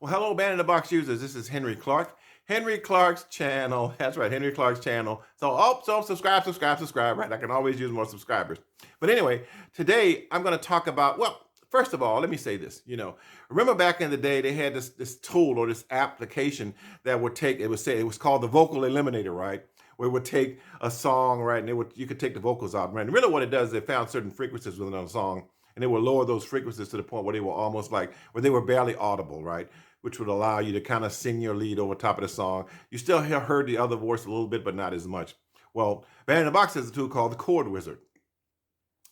Well, hello, Band in the Box users. This is Henry Clark. Henry Clark's channel. That's right, Henry Clark's channel. So subscribe. Right, I can always use more subscribers. But anyway, today I'm going to talk about. Well, first of all, let me say this. Remember back in the day they had this tool or this application that would take. It was called the Vocal Eliminator, right? Where it would take a song, right, and you could take the vocals out, right? And really, what it does is it found certain frequencies within a song, and it would lower those frequencies to the point where they were almost like where they were barely audible, right? Which would allow you to kind of sing your lead over top of the song. You still heard the other voice a little bit, but not as much. Well, Band in the Box has a tool called the Chord Wizard.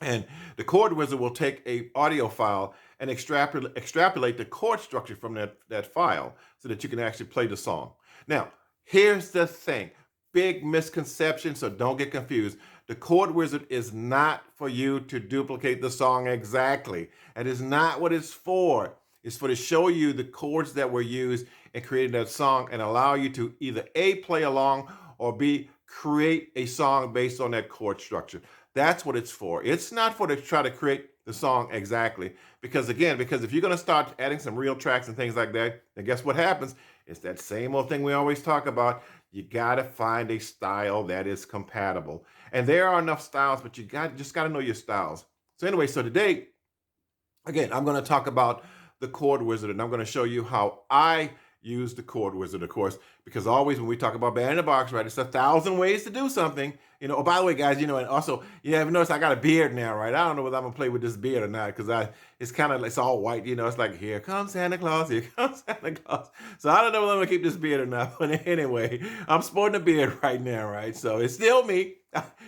And the Chord Wizard will take a audio file and extrapolate the chord structure from that file so that you can actually play the song. Now, here's the thing. Big misconception, so don't get confused. The Chord Wizard is not for you to duplicate the song exactly. That is not what it's for. It's for to show you the chords that were used in creating that song and allow you to either A, play along, or B, create a song based on that chord structure. That's what it's for. It's not for to try to create the song exactly. Because if you're going to start adding some real tracks and things like that, then guess what happens? It's that same old thing we always talk about. You got to find a style that is compatible. And there are enough styles, but just got to know your styles. So anyway, so today, again, I'm going to talk about the Chord Wizard, and I'm going to show you how I use the Chord Wizard, of course, because always when we talk about Band in the Box, right, it's 1,000 ways to do something. Oh, by the way, guys, and also, you have noticed I got a beard now, right? I don't know whether I'm going to play with this beard or not, because it's kind of, it's all white, it's like, here comes Santa Claus, here comes Santa Claus. So I don't know whether I'm going to keep this beard or not, but anyway, I'm sporting a beard right now, right? So it's still me.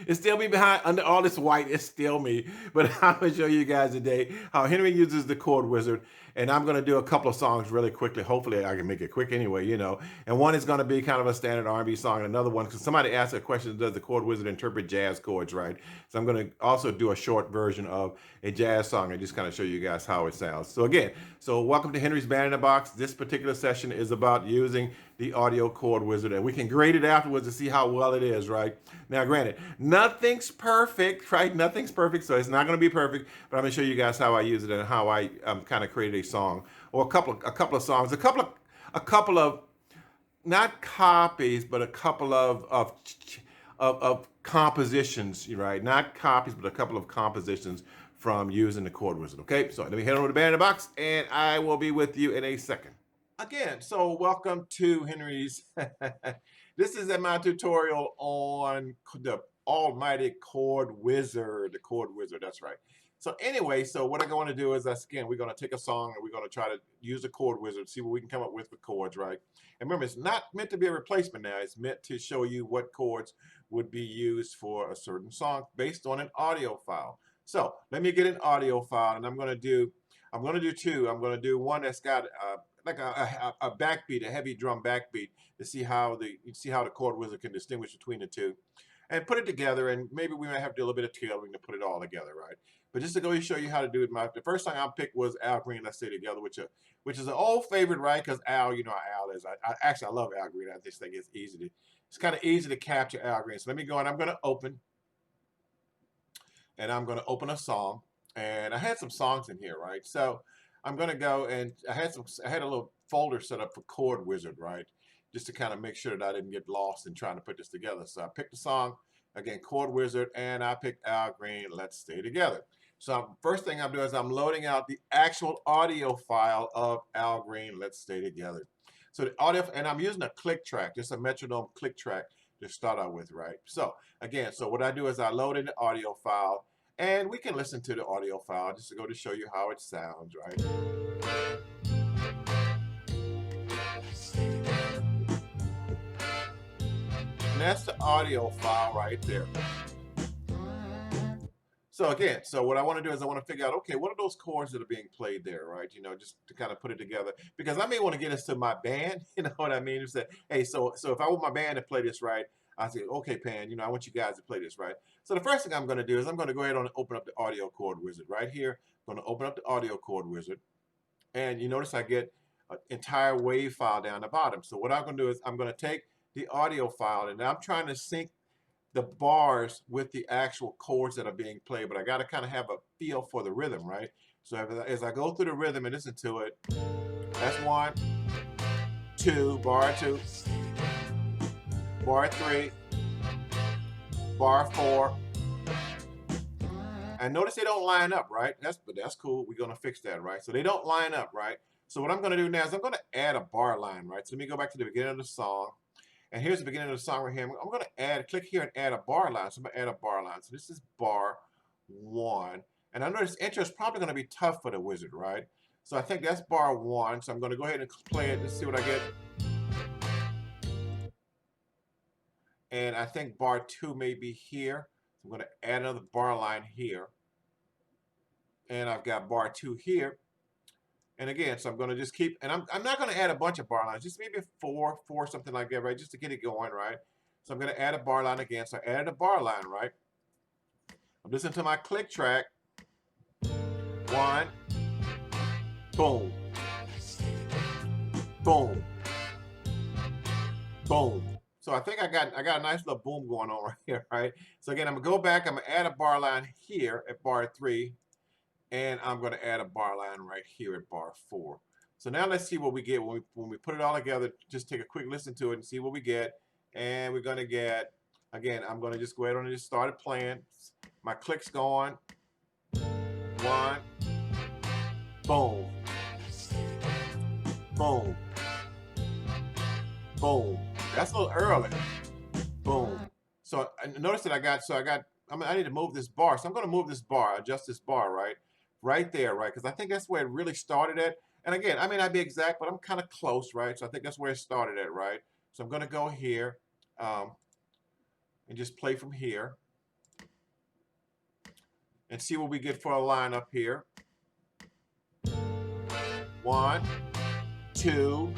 It's still me behind under all this white. It's still me. But I'm going to show you guys today how Henry uses the Chord Wizard. And I'm going to do a couple of songs really quickly. Hopefully I can make it quick anyway, And one is going to be kind of a standard R&B song. And another one, because somebody asked a question, does the Chord Wizard interpret jazz chords, right? So I'm going to also do a short version of a jazz song and just kind of show you guys how it sounds. So again, welcome to Henry's Band in the Box. This particular session is about using the audio Chord Wizard. And we can grade it afterwards to see how well it is, right? Now, granted, nothing's perfect, right? Nothing's perfect, so it's not going to be perfect. But I'm going to show you guys how I use it and how I kind of created a song or a couple of songs, a couple of not copies, but a couple of compositions, right? Not copies, but a couple of compositions from using the Chord Wizard. Okay, so let me head over to Band in the Box, and I will be with you in a second. Again, so welcome to Henry's. This is my tutorial on the almighty Chord Wizard, the Chord Wizard, that's right. So anyway, so what I'm going to do is, again, we're going to take a song and we're going to try to use the Chord Wizard, see what we can come up with chords, right? And remember, it's not meant to be a replacement now. It's meant to show you what chords would be used for a certain song based on an audio file. So let me get an audio file, and I'm going to do two. I'm going to do one that's got like a backbeat, a heavy drum backbeat, to see how the Chord Wizard can distinguish between the two, and put it together. And maybe we might have to do a little bit of tailoring to put it all together, right? But just to go and show you how to do it, the first song I picked was Al Green, Let's Stay Together, which is an old favorite, right? Because Al, you know how Al is. I love Al Green. I just think it's kind of easy to capture Al Green. So let me go, and I'm going to open a song, and I had some songs in here, right? So I'm going to go, and I had a little folder set up for Chord Wizard, right? Just to kind of make sure that I didn't get lost in trying to put this together. So I picked a song, again, Chord Wizard, and I picked Al Green, Let's Stay Together. So first thing I'm doing is I'm loading out the actual audio file of Al Green, Let's Stay Together. So the audio, and I'm using a click track, just a metronome click track to start out with, right? So again, so what I do is I load in the audio file, and we can listen to the audio file just to go to show you how it sounds, right? And that's the audio file right there. So again, so what I want to do is I want to figure out, okay, what are those chords that are being played there, right? Just to kind of put it together, because I may want to get this to my band. You know what I mean? You say, hey, so if I want my band to play this right, I say, okay, Pan, I want you guys to play this right. So the first thing I'm going to do is I'm going to go ahead and open up the audio Chord Wizard right here. I'm going to open up the audio Chord Wizard, and you notice I get an entire wave file down the bottom. So what I'm going to do is I'm going to take the audio file, and I'm trying to sync the bars with the actual chords that are being played, but I got to kind of have a feel for the rhythm, right? So as I go through the rhythm and listen to it, That's 1, 2, bar 2, bar 3, bar 4. And notice they don't line up, right? But that's cool. We're gonna fix that, right? So they don't line up, right? So what I'm gonna do now is I'm gonna add a bar line, right? So let me go back to the beginning of the song. And here's the beginning of the song right here. I'm gonna click here and add a bar line. So I'm gonna add a bar line. So this is bar 1. And I know this intro is probably gonna be tough for the wizard, right? So I think that's bar 1. So I'm gonna go ahead and play it and see what I get. And I think bar 2 may be here. So I'm gonna add another bar line here. And I've got bar 2 here. And again, so I'm going to just keep, and I'm not going to add a bunch of bar lines, just maybe four, something like that, right? Just to get it going, right? So I'm going to add a bar line again. So I added a bar line, right? I'm listening to my click track. 1, boom, boom, boom. So I think I got a nice little boom going on right here, right? So again, I'm going to go back. I'm going to add a bar line here at bar 3. And I'm going to add a bar line right here at bar 4. So now let's see what we get when we put it all together. Just take a quick listen to it and see what we get. And we're going to get, again, I'm going to just go ahead and just start it playing. My click's going. 1, boom, boom, boom. That's a little early. Boom. So notice that I need to move this bar. So I'm going to move this bar, adjust this bar, right? Right there, right? Because I think that's where it really started at. And again, I may not be exact, but I'm kind of close, right? So I think that's where it started at, right? So I'm going to go here and just play from here and see what we get for a line up here. 1, 2,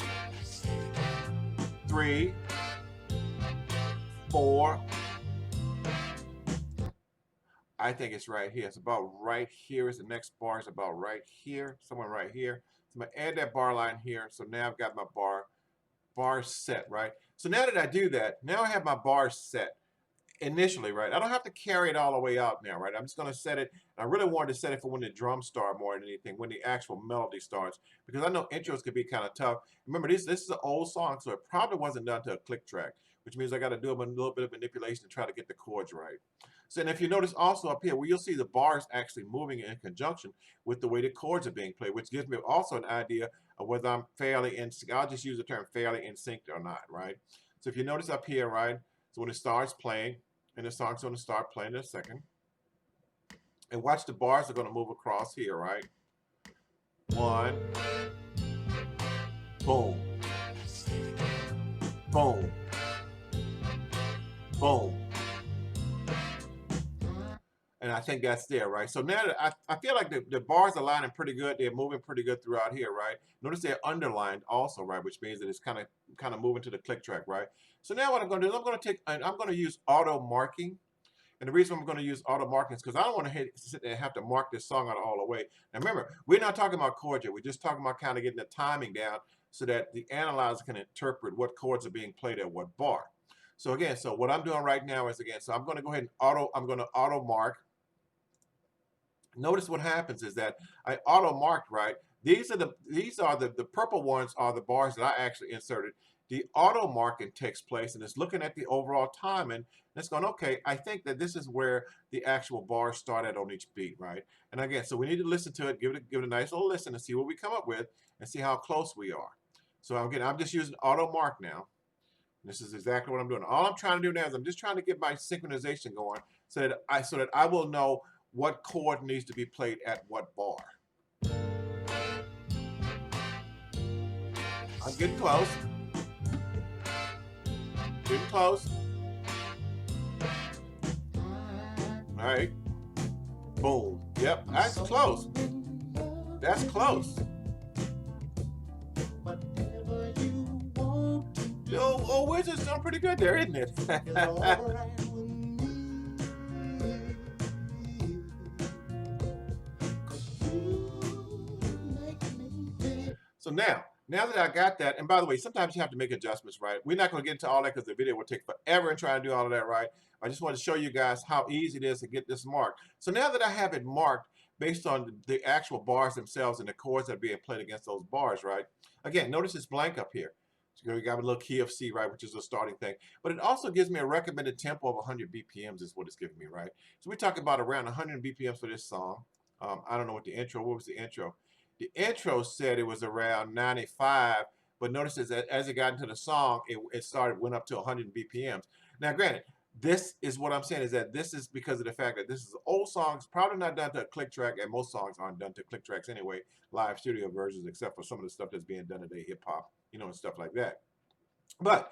3, 4. I think it's right here. It's about right here. Is the next bar is about right here, somewhere right here. So I'm gonna add that bar line here. So now I've got my bar set, right? So now that I do that, now I have my bar set initially, right? I don't have to carry it all the way out now, right? I'm just gonna set it. I really wanted to set it for when the drums start more than anything, when the actual melody starts, because I know intros could be kind of tough. Remember, this is an old song, so it probably wasn't done to a click track, which means I got to do a little bit of manipulation to try to get the chords right. So, and if you notice also up here, where you'll see the bars actually moving in conjunction with the way the chords are being played, which gives me also an idea of whether I'm fairly in sync. I'll just use the term fairly in sync or not, right? So if you notice up here, right, so when it starts playing, and the song's going to start playing in a second, and watch the bars are going to move across here, right? 1, boom, boom, boom. And I think that's there, right? So now that I feel like the bars are lining pretty good. They're moving pretty good throughout here, right? Notice they're underlined also, right? Which means that it's kind of moving to the click track, right? So now what I'm going to do is I'm going to use auto marking. And the reason I'm going to use auto marking is because I don't want to sit there and have to mark this song out all the way. Now remember, we're not talking about chords yet. We're just talking about kind of getting the timing down so that the analyzer can interpret what chords are being played at what bar. So again, so what I'm doing right now is, again, so I'm going to go ahead and auto mark. Notice what happens is that I auto marked, right? These are the purple ones are the bars that I actually inserted. The auto marking takes place and it's looking at the overall timing and it's going, okay, I think that this is where the actual bars start at on each beat, right? And again, so we need to listen to it, give it a nice little listen and see what we come up with and see how close we are. So I'm just using auto mark now. This is exactly what I'm doing. All I'm trying to do now is I'm just trying to get my synchronization going so that I will know what chord needs to be played at what bar. I'm getting close. Getting close. All right. Boom. Yep, that's close. That's close. Oh, Wizards done pretty good there, isn't it? So now that I got that, and by the way, sometimes you have to make adjustments, right? We're not going to get into all that because the video will take forever and try to do all of that, right? I just want to show you guys how easy it is to get this marked. So now that I have it marked, based on the actual bars themselves and the chords that are being played against those bars, right? Again, notice it's blank up here. So you got a little key of C, right, which is a starting thing. But it also gives me a recommended tempo of 100 BPMs is what it's giving me, right? So we talk about around 100 BPMs for this song. I don't know what what was the intro? The intro said it was around 95, but notice as it got into the song, went up to 100 BPMs. Now, granted, this is what I'm saying is that this is because of the fact that this is old songs, probably not done to a click track, and most songs aren't done to click tracks anyway, live studio versions, except for some of the stuff that's being done today, hip hop, and stuff like that. But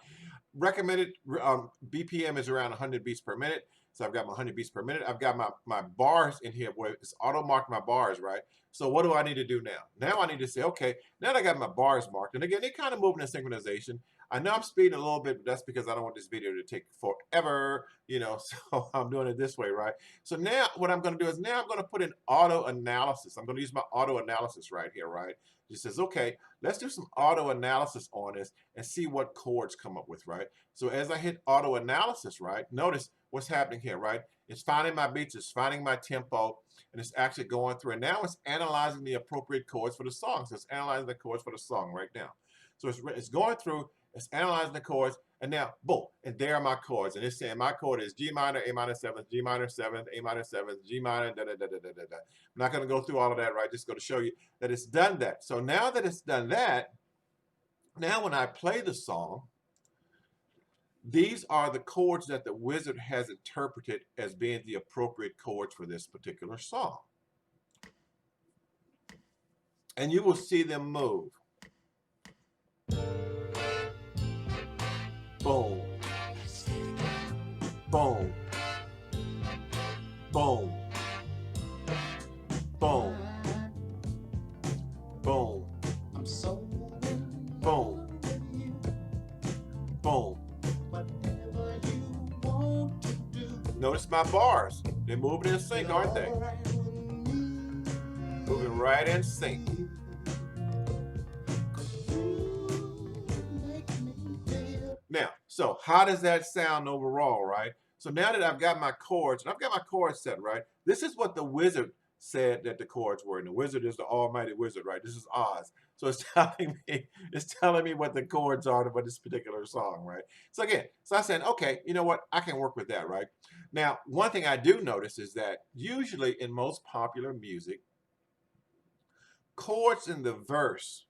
recommended BPM is around 100 beats per minute. So I've got my 100 beats per minute. I've got my bars in here where it's auto marked my bars, right? So what do I need to do now? Now I need to say, okay, now that I got my bars marked, and again, they're kind of moving in synchronization. I know I'm speeding a little bit, but that's because I don't want this video to take forever, so I'm doing it this way, right? So now what I'm going to do is now I'm going to put in auto analysis. I'm going to use my auto analysis right here, right? It says, okay, let's do some auto analysis on this and see what chords come up with, right? So as I hit auto analysis, right, notice what's happening here, right? It's finding my beats, it's finding my tempo, and it's actually going through. And now it's analyzing the appropriate chords for the song. So it's analyzing the chords for the song right now. So it's going through, it's analyzing the chords, and now, boom, and there are my chords. And it's saying my chord is G minor, A minor 7th, G minor 7th, A minor 7th, G minor, da da da da da da. I'm not going to go through all of that, right? Just going to show you that it's done that. So now that it's done that, now when I play the song, these are the chords that the wizard has interpreted as being the appropriate chords for this particular song. And you will see them move. Boom. Boom. Boom. Boom. Boom. I'm so boom. Boom. Notice my bars. They're moving in sync, aren't they? Moving right in sync. Now, so how does that sound overall, right? So now that I've got my chords, and I've got my chords set, right? This is what the wizard said that the chords were. And the wizard is the almighty wizard, right? This is Oz. So it's telling me what the chords are for this particular song, right? So again, so I said, okay, you know what? I can work with that, right? Now, one thing I do notice is that usually in most popular music, chords in the verse,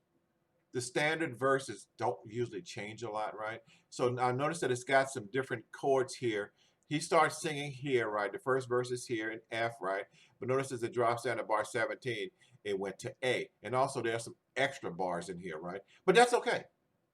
the standard verses don't usually change a lot, right? So I notice that it's got some different chords here. He starts singing here, right? The first verse is here in F, right? But notice as it drops down to bar 17, it went to A. And also there's some extra bars in here, right? But that's okay.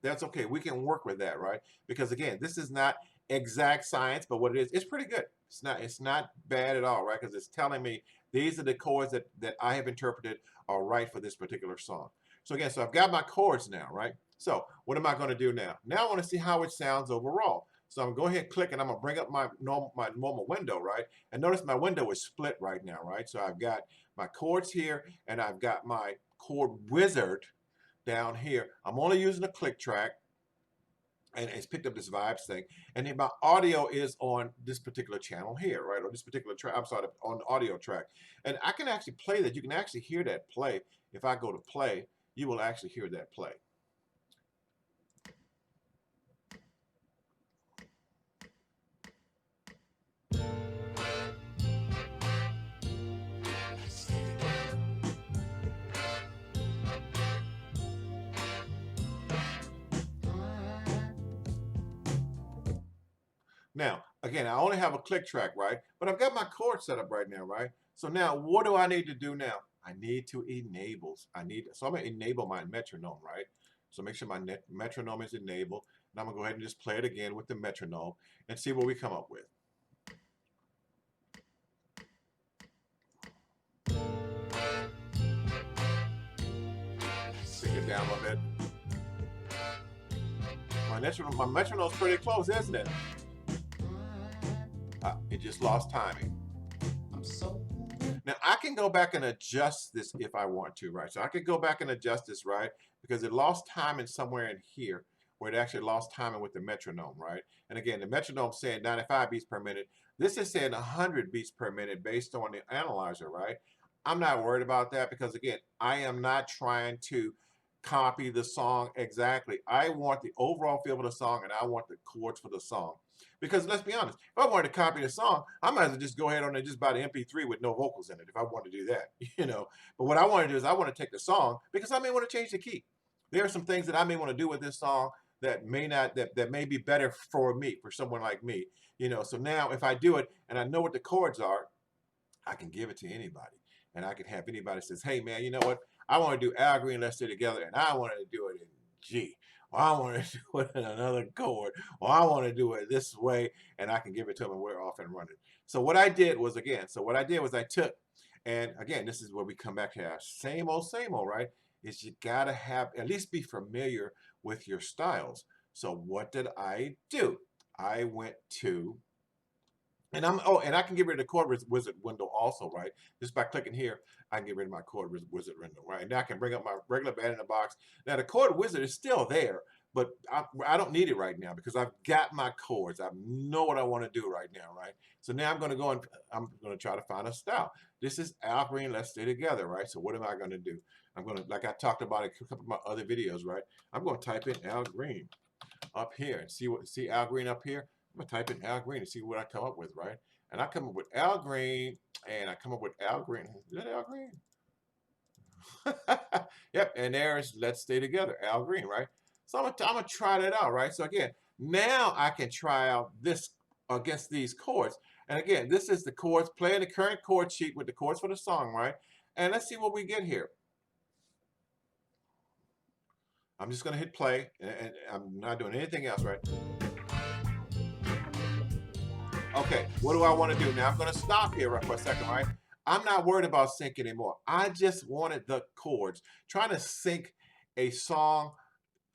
That's okay. We can work with that, right? Because again, this is not exact science, but what it is, it's pretty good. It's not bad at all, right? Because it's telling me these are the chords that I have interpreted are right for this particular song. So again, so I've got my chords now, right? So what am I going to do now? Now I want to see how it sounds overall. So I'm going to go ahead and click, and I'm going to bring up my normal window, right? And notice my window is split right now, right? So I've got my chords here, and I've got my chord wizard down here. I'm only using a click track, and it's picked up this vibes thing. And then my audio is on this particular channel here, right? Or this particular track, I'm sorry, on the audio track. And I can actually play that. You can actually hear that play. If I go to play, you will actually hear that play. Now, again, I only have a click track, right? But I've got my chord set up right now, right? So now what do I need to do now? I need to enable. So I'm gonna enable my metronome, right? So make sure my metronome is enabled. And I'm gonna go ahead and just play it again with the metronome and see what we come up with. Take it down a little bit. My metronome's pretty close, isn't it? It just lost timing. Now I can go back and adjust this if I want to, right? So I could go back and adjust this, right? Because it lost timing somewhere in here where it actually lost timing with the metronome, right? And again, the metronome's saying 95 beats per minute. This is saying 100 beats per minute based on the analyzer, right? I'm not worried about that because again, I am not trying to copy the song exactly. I want the overall feel of the song and I want the chords for the song. Because let's be honest, if I wanted to copy the song, I might as well just go ahead on and just buy the MP3 with no vocals in it if I want to do that, you know. But what I want to do is I want to take the song because I may want to change the key. There are some things that I may want to do with this song that may not that may be better for me, for someone like me, you know. So now if I do it and I know what the chords are, I can give it to anybody. And I can have anybody says, hey man, you know what? I want to do Al Green, Let's Stay Together, and I want to do it in G. Or I want to do it in another chord. Or I want to do it this way, and I can give it to them and we're off and running. So what I did was I took, and again, this is where we come back to our same old, right? Is you gotta have at least be familiar with your styles. So what did I do? I went to and and I can get rid of the chord wizard window also, right? Just by clicking here, I can get rid of my chord wizard window, right? Now I can bring up my regular band in the box. Now the chord wizard is still there, but I don't need it right now because I've got my chords. I know what I want to do right now, right? So now I'm going to go and I'm going to try to find a style. This is Al Green, Let's Stay Together, right? So what am I going to do? I'm going to, like I talked about in a couple of my other videos, right? I'm going to type in Al Green up here and see Al Green up here. I'm gonna type in Al Green and see what I come up with, right? And I come up with Al Green, and I come up with Al Green. Is that Al Green? Yep, and there's Let's Stay Together, Al Green, right? So I'm gonna try that out, right? So again, now I can try out this against these chords. And again, this is the chords, playing the current chord sheet with the chords for the song, right? And let's see what we get here. I'm just gonna hit play, and I'm not doing anything else, right? Okay, what do I want to do? Now I'm going to stop here for a second, right? I'm not worried about sync anymore. I just wanted the chords. Trying to sync a song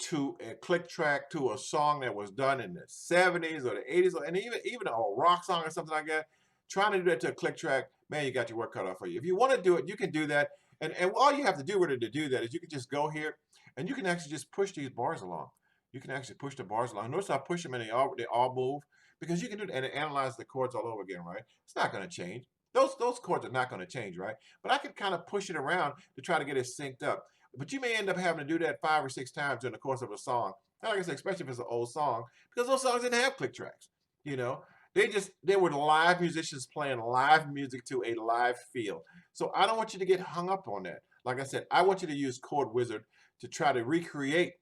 to a click track to a song that was done in the 70s or the 80s, and even a rock song or something like that. Trying to do that to a click track, man, you got your work cut out for you. If you want to do it, you can do that. And all you have to do with it to do that is you can just go here and you can actually just push these bars along. You can actually push the bars along. Notice I push them and they all move. Because you can do that and analyze the chords all over again, right? It's not going to change. Those chords are not going to change, right? But I could kind of push it around to try to get it synced up. But you may end up having to do that 5 or 6 times during the course of a song. Like I said, especially if it's an old song, because those songs didn't have click tracks. You know, they were live musicians playing live music to a live feel. So I don't want you to get hung up on that. Like I said, I want you to use Chord Wizard to try to recreate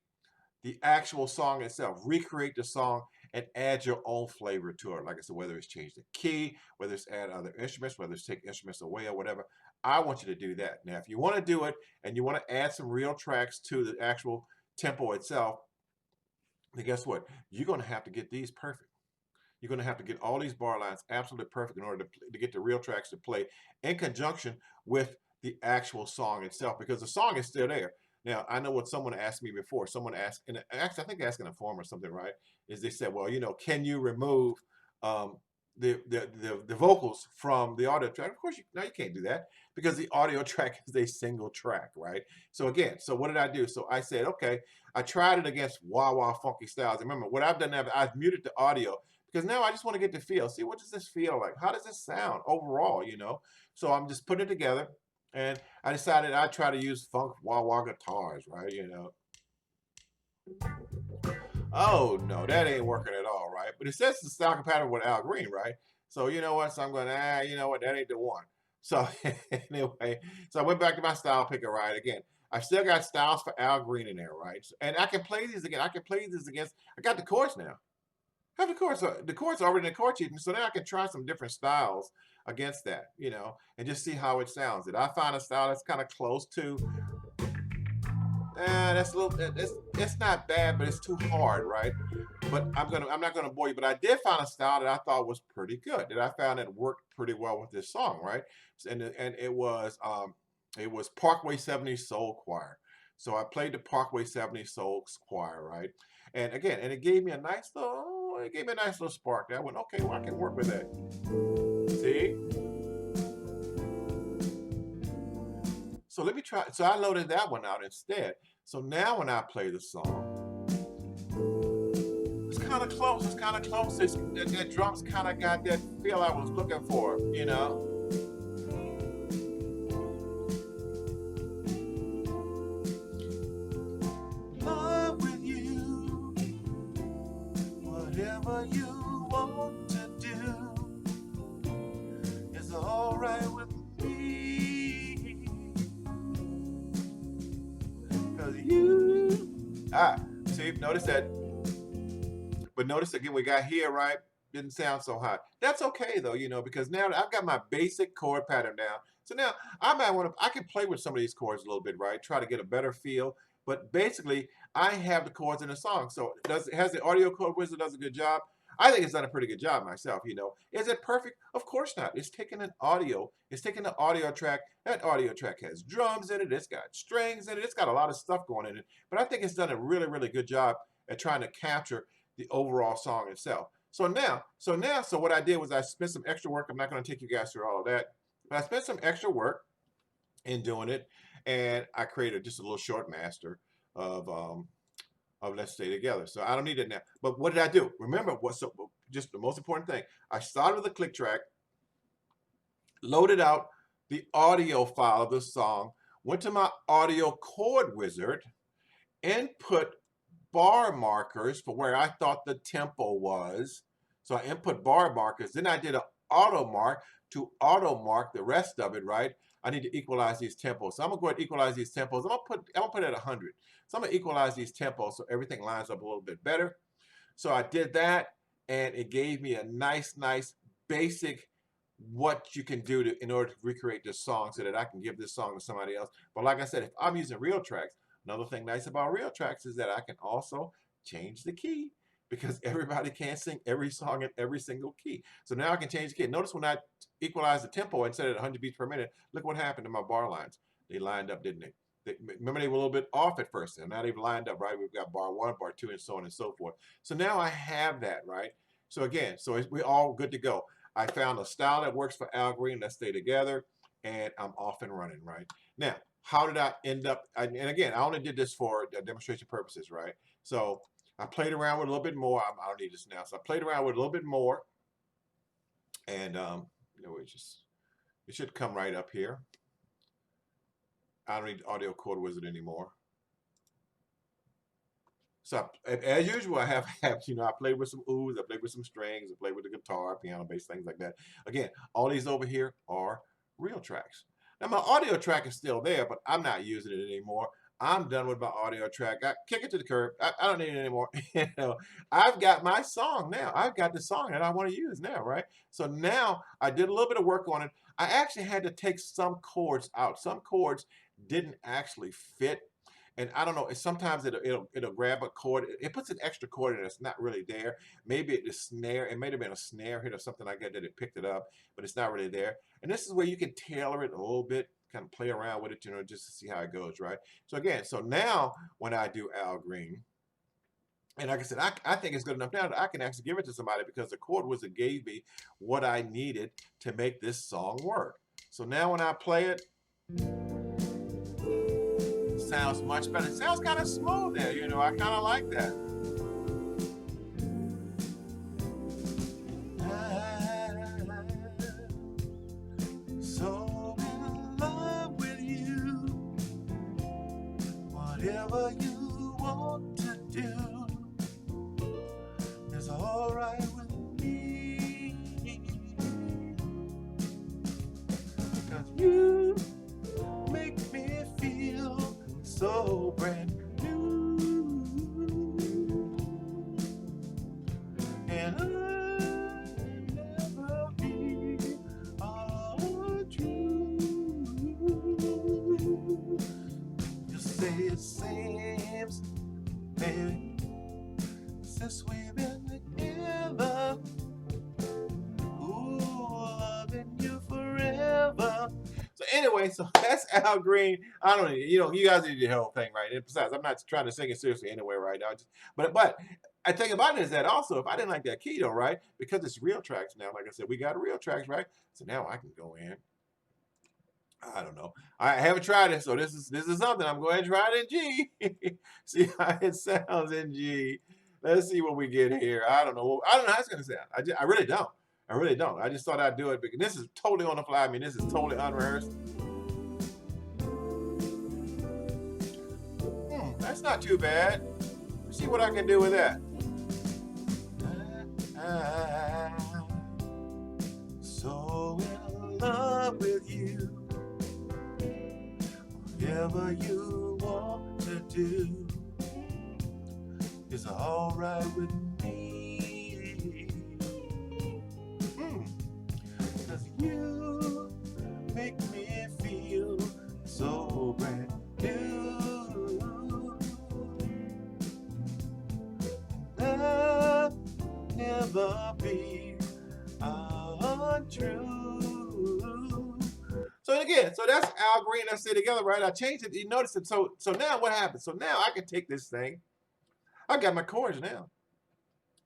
the actual song itself, recreate the song and add your own flavor to it. Like I said, whether it's change the key, whether it's add other instruments, whether it's take instruments away or whatever, I want you to do that. Now, if you want to do it and you want to add some real tracks to the actual tempo itself, then guess what? You're going to have to get these perfect. You're going to have to get all these bar lines absolutely perfect in order to get the real tracks to play in conjunction with the actual song itself, because the song is still there. Now, I know what someone asked me before. Someone asked, and actually I think asking a form or something, right? Is they said, well, you know, can you remove the vocals from the audio track? Of course, you can't do that because the audio track is a single track, right? So again, so what did I do? So I said, okay, I tried it against Wah Wah Funky Styles. Remember, what I've done now, I've muted the audio because now I just want to get the feel. See, what does this feel like? How does this sound overall, you know? So I'm just putting it together. And I decided I'd try to use funk wah wah guitars, right? You know. Oh no, that ain't working at all, right? But it says the style compatible with Al Green, right? So you know what? So I'm going, you know what? That ain't the one. So anyway, so I went back to my style picker, right? Again, I still got styles for Al Green in there, right? And I can play these again. I can play these against. I got the chords now. I have the chords already in the chord sheet, so now I can try some different styles against that, you know, and just see how it sounds. Did I find a style that's kind of close to? That's a little. It's not bad, but it's too hard, right? But I'm not gonna bore you. But I did find a style that I thought was pretty good. That I found that worked pretty well with this song, right? And it was Parkway 70 Soul Choir. So I played the Parkway 70 Soul Choir, right? And again, and it gave me a nice little spark. That I went, okay, well I can work with that. See? So let me try. So I loaded that one out instead. So now when I play the song, it's kind of close. It's kind of close. That drums kind of got that feel I was looking for, you know. notice that, but notice again, we got here, right? Didn't sound so hot. That's okay though, because now I've got my basic chord pattern down. So now I can play with some of these chords a little bit, right? Try to get a better feel. But basically, I have the chords in the song. So has the audio chord wizard does a good job? I think it's done a pretty good job myself, Is it perfect? Of course not. It's taking an audio track. That audio track has drums in it. It's got strings in it. It's got a lot of stuff going in it. But I think it's done a really, really good job at trying to capture the overall song itself. So what I did was I spent some extra work. I'm not going to take you guys through all of that, but I spent some extra work in doing it, and I created just a little short master of Let's Stay Together. So I don't need it now. But what did I do? Remember, just the most important thing. I started with a click track, loaded out the audio file of the song, went to my audio chord wizard, input bar markers for where I thought the tempo was. So I input bar markers. Then I did an auto mark to auto mark the rest of it, right? I need to equalize these tempos. So I'm gonna go ahead and equalize these tempos. I'm gonna put it at 100. So I'm gonna equalize these tempos so everything lines up a little bit better. So I did that, and it gave me a nice basic what you can do in order to recreate this song so that I can give this song to somebody else. But like I said, if I'm using real tracks, another thing nice about real tracks is that I can also change the key, because everybody can't sing every song in every single key. So now I can change the key. Notice when I equalize the tempo and set it at 100 beats per minute, look what happened to my bar lines. They lined up, didn't they? Remember, they were a little bit off at first, and now they've lined up, right? We've got bar 1, bar 2, and so on and so forth. So now I have that, right? So again, we're all good to go. I found a style that works for Al Green, Let's Stay Together, and I'm off and running, right? Now, how did I end up, and again, I only did this for demonstration purposes, right? So I played around with a little bit more. I don't need this now. So I played around with a little bit more, and it should come right up here. I don't need audio chord wizard anymore. So as usual, I have I played with some oohs, I played with some strings, I played with the guitar, piano, bass, things like that. Again, all these over here are real tracks. Now my audio track is still there, but I'm not using it anymore. I'm done with my audio track. I kick it to the curb. I don't need it anymore. I've got my song now. I've got the song that I want to use now, right? So now I did a little bit of work on it. I actually had to take some chords out. Some chords didn't actually fit. And I don't know, sometimes it'll grab a chord. It puts an extra chord in that's not really there. Maybe it might have been a snare hit or something like that it picked it up, but it's not really there. And this is where you can tailor it a little bit, kind of play around with it, just to see how it goes, right? So again, now when I do Al Green, and like I said, I think it's good enough now that I can actually give it to somebody, because the chord wizard gave me what I needed to make this song work. So now when I play it, sounds much better. It sounds kind of smooth there, I kind of like that. I'm so in love with you. Whatever you want to do is all right with me. 'Cause you make me feel so brand new, and I'll never be untrue. You say it seems, baby, since we've been together, ooh, loving you forever. So anyway, that's Al Green. I don't need, you guys need the whole thing, right? And besides, I'm not trying to sing it seriously anyway right now. But I think about it is that also, if I didn't like that key though, right? Because it's real tracks now, like I said, we got real tracks, right? So now I can go in. I don't know. I haven't tried it, so this is something. I'm going to try it in G. See how it sounds in G. Let's see what we get here. I don't know how it's going to sound. I really don't. I really don't. I just thought I'd do it because this is totally on the fly. I mean, this is totally unrehearsed. That's not too bad. Let's see what I can do with that. I'm so in love with you. Whatever you want to do is is alright with me. 'Cause you make me feel so brand new. Love never be untrue. So again, so that's Al Green. Let's say together, right? I changed it. You notice it. So now what happens? So now I can take this thing. I got my chords now.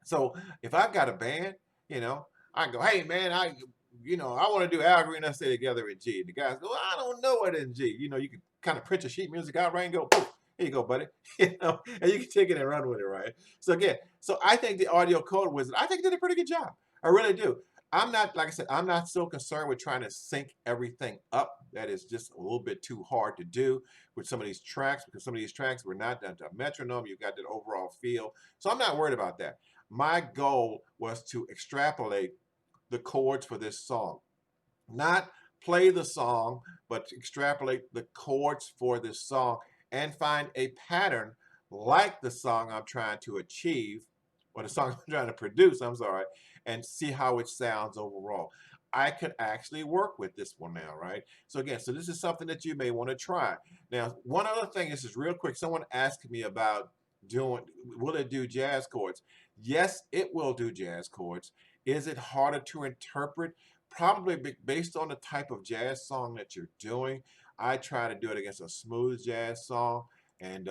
So if I've got a band, you know, I go, hey man, I want to do Al Green. Let's say together in G. The guys go, I don't know it in G. You know, you can kind of print your sheet music out, right? And go, poof, here you go, buddy. You know, and you can take it and run with it, right? So again, so I think the audio code wizard, I think did a pretty good job. I really do. I'm not, like I said, I'm not so concerned with trying to sync everything up. That is just a little bit too hard to do with some of these tracks, because some of these tracks were not done to a metronome. You got that overall feel. So I'm not worried about that. My goal was to extrapolate the chords for this song. Not play the song, but extrapolate the chords for this song and find a pattern like the song I'm trying to achieve, or the song I'm trying to produce, I'm sorry, and see how it sounds overall. I could actually work with this one now, right? So again, so this is something that you may want to try. Now, one other thing, this is real quick. Someone asked me about will it do jazz chords? Yes, it will do jazz chords. Is it harder to interpret? Probably based on the type of jazz song that you're doing. I try to do it against a smooth jazz song, and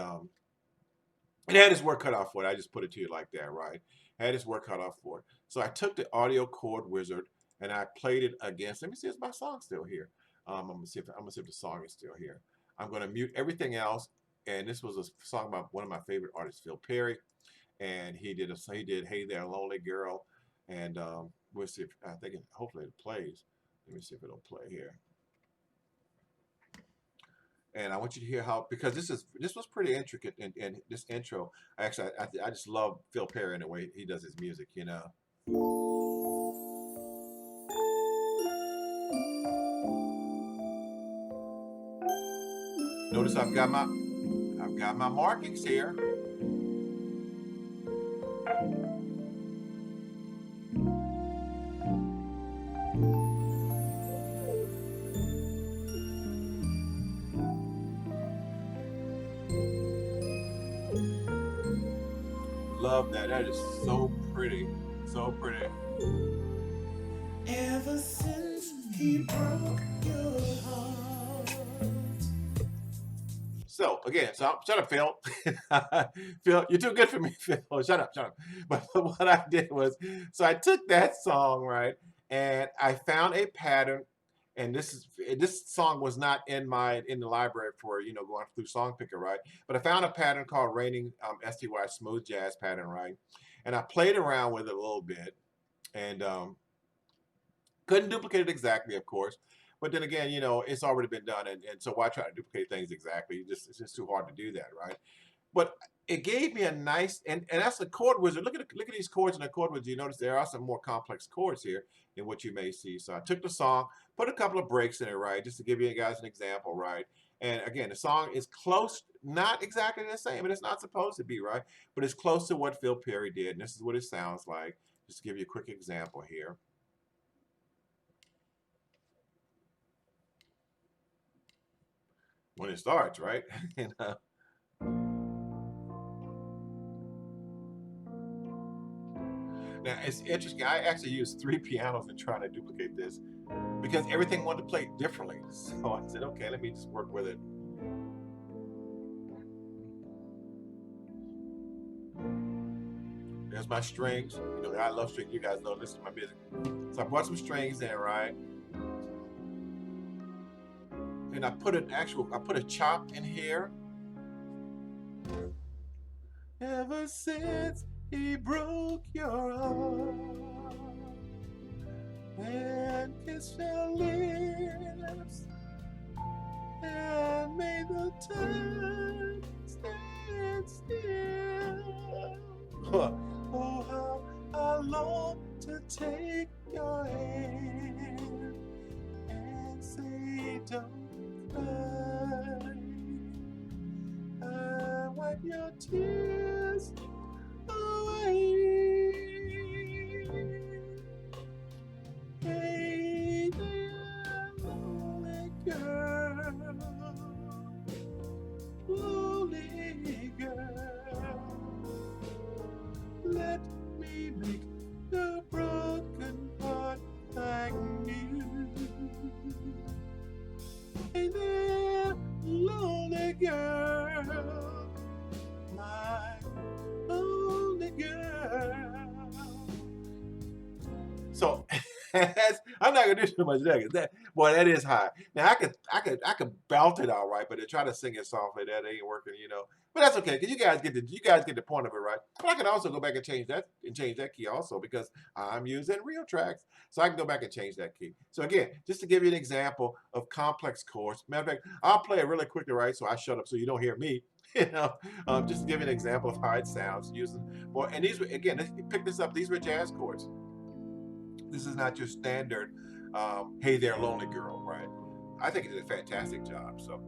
it had its work cut off for it. I just put it to you like that, right? Had its work cut off for it. So I took the audio chord wizard and I played it against. Let me see if my song's still here. I'm gonna see if the song is still here. I'm gonna mute everything else. And this was a song by one of my favorite artists, Phil Perry, and he did "Hey There, Lonely Girl," and we'll see if hopefully it plays. Let me see if it'll play here. And I want you to hear how, because this was pretty intricate, and this intro, actually, I just love Phil Perry in the way he does his music, you know. Notice I've got my markings here. Love that. That is so pretty. So pretty. Ever since he broke your heart. So again, shut up, Phil. Phil, you're too good for me, Phil. Shut up. But what I did was, so I took that song, right, and I found a pattern. And this song was not in the library for going through song picker, right? But I found a pattern called Raining STY Smooth Jazz pattern, right? And I played around with it a little bit, and couldn't duplicate it exactly, of course. But then again, it's already been done, and so why try to duplicate things exactly? It's just too hard to do that, right? But it gave me a nice, and that's the chord wizard. Look at these chords in the chord wizard. You notice there are some more complex chords here than what you may see. So I took the song, put a couple of breaks in it, right, just to give you guys an example, right? And again, the song is close, not exactly the same, and it's not supposed to be, right? But it's close to what Phil Perry did, and this is what it sounds like. Just to give you a quick example here. When it starts, right? Now, it's interesting. I actually used 3 pianos in trying to duplicate this because everything wanted to play differently. So I said, okay, let me just work with it. There's my strings. I love strings. You guys know this is my music. So I brought some strings in, right? And I put a chop in here. Ever since he broke your heart and kissed your lips and made the time stand still. Oh, how I long to take your hand and say, don't cry. I wipe your tears girl, my only girl. So I'm not gonna do too much there. That boy, that is high. Now I could belt it all right, but to try to sing it softly, that ain't working, you know. But that's okay, because you guys get the point of it, right? But I can also go back and change that key also, because I'm using real tracks. So I can go back and change that key. So again, just to give you an example of complex chords. Matter of fact, I'll play it really quickly, right? So I shut up so you don't hear me. You know, just to give you an example of how it sounds using more. And these were, again, pick this up. These were jazz chords. This is not your standard, hey there, lonely girl, right? I think he did a fantastic job. So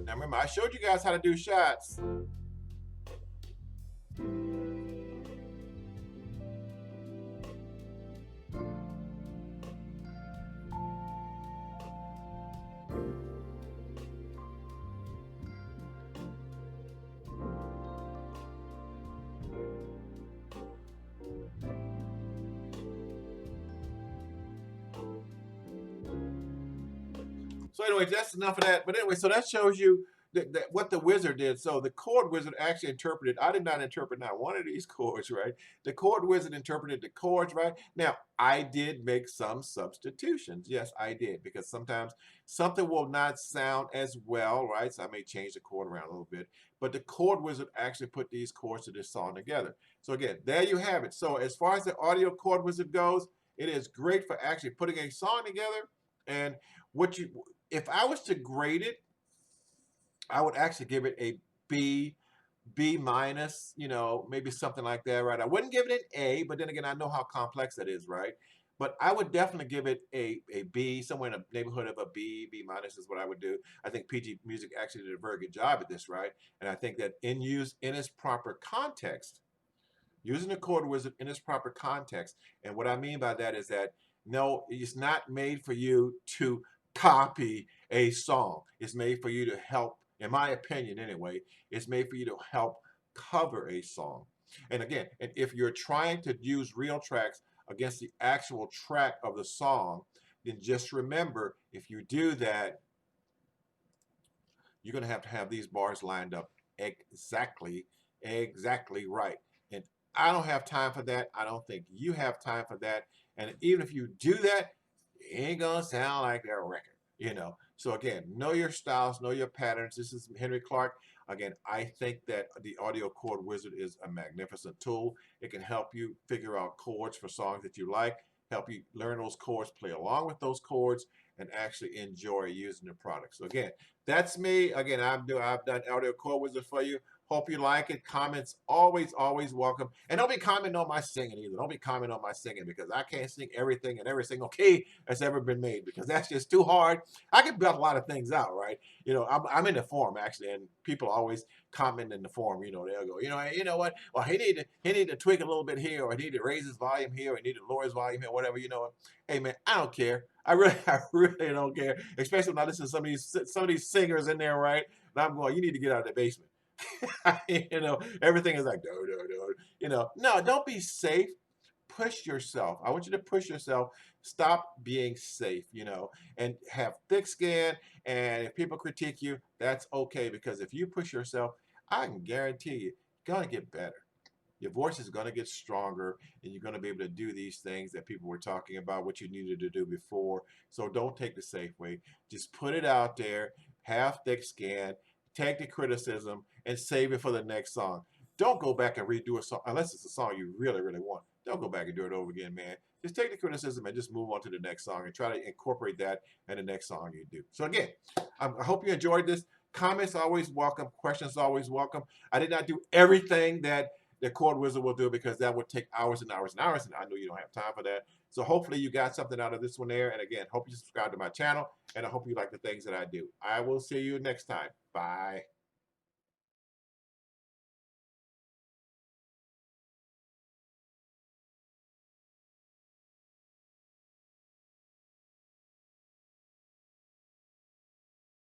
now remember, I showed you guys how to do shots. So anyway, that's enough of that. But anyway, so that shows you that what the wizard did. So the chord wizard actually interpreted. I did not interpret not one of these chords, right? The chord wizard interpreted the chords, right? Now I did make some substitutions. Yes, I did, because sometimes something will not sound as well, right? So I may change the chord around a little bit. But the chord wizard actually put these chords to this song together. So again, there you have it. So as far as the audio chord wizard goes, it is great for actually putting a song together. And what you if I was to grade it, I would actually give it a B, B minus, you know, maybe something like that, right? I wouldn't give it an A, but then again, I know how complex that is, right? But I would definitely give it a B, somewhere in the neighborhood of a B, B minus is what I would do. I think PG Music actually did a very good job at this, right? And I think that in its proper context, using the chord wizard in its proper context. And what I mean by that is that no, it's not made for you to copy a song. It's made for you to help, in my opinion anyway, it's made for you to help cover a song. And again, and if you're trying to use real tracks against the actual track of the song, then just remember, if you do that, you're going to have these bars lined up exactly right. And I don't have time for that. I don't think you have time for that. And even if you do that, it ain't going to sound like their record, you know. So again, know your styles, know your patterns. This is Henry Clark. Again, I think that the audio chord wizard is a magnificent tool. It can help you figure out chords for songs that you like, help you learn those chords, play along with those chords, and actually enjoy using the product. So again, that's me. Again, I've done audio chord wizard for you. Hope you like it. Comments always welcome. And don't be commenting on my singing either. Don't be commenting on my singing, because I can't sing everything in every single key that's ever been made, because that's just too hard. I can belt a lot of things out, right? You know, I'm in the forum actually, and people always comment in the forum. You know, they'll go, you know what? Well, he need to tweak a little bit here, or he need to raise his volume here, or he need to lower his volume here, whatever. You know what? Hey man, I don't care. I really don't care. Especially when I listen to some of these singers in there, right? And I'm going, you need to get out of the basement. You know, everything is like, do, do, do. You know, no, don't be safe. Push yourself. I want you to push yourself. Stop being safe, you know, and have thick skin. And if people critique you, that's okay, because if you push yourself, I can guarantee you, you're going to get better. Your voice is going to get stronger, and you're going to be able to do these things that people were talking about, what you needed to do before. So don't take the safe way. Just put it out there, have thick skin, take the criticism, and save it for the next song. Don't go back and redo a song unless it's a song you really want. Don't go back and do it over again, man. Just take the criticism and just move on to the next song, and try to incorporate that in the next song you do. So again, I hope you enjoyed this. Comments always welcome. Questions always welcome. I did not do everything that the chord wizard will do, because that would take hours and hours and hours, and I know you don't have time for that. So hopefully you got something out of this one there. And again, hope you subscribe to my channel, and I hope you like the things that I do. I will see you next time. Bye.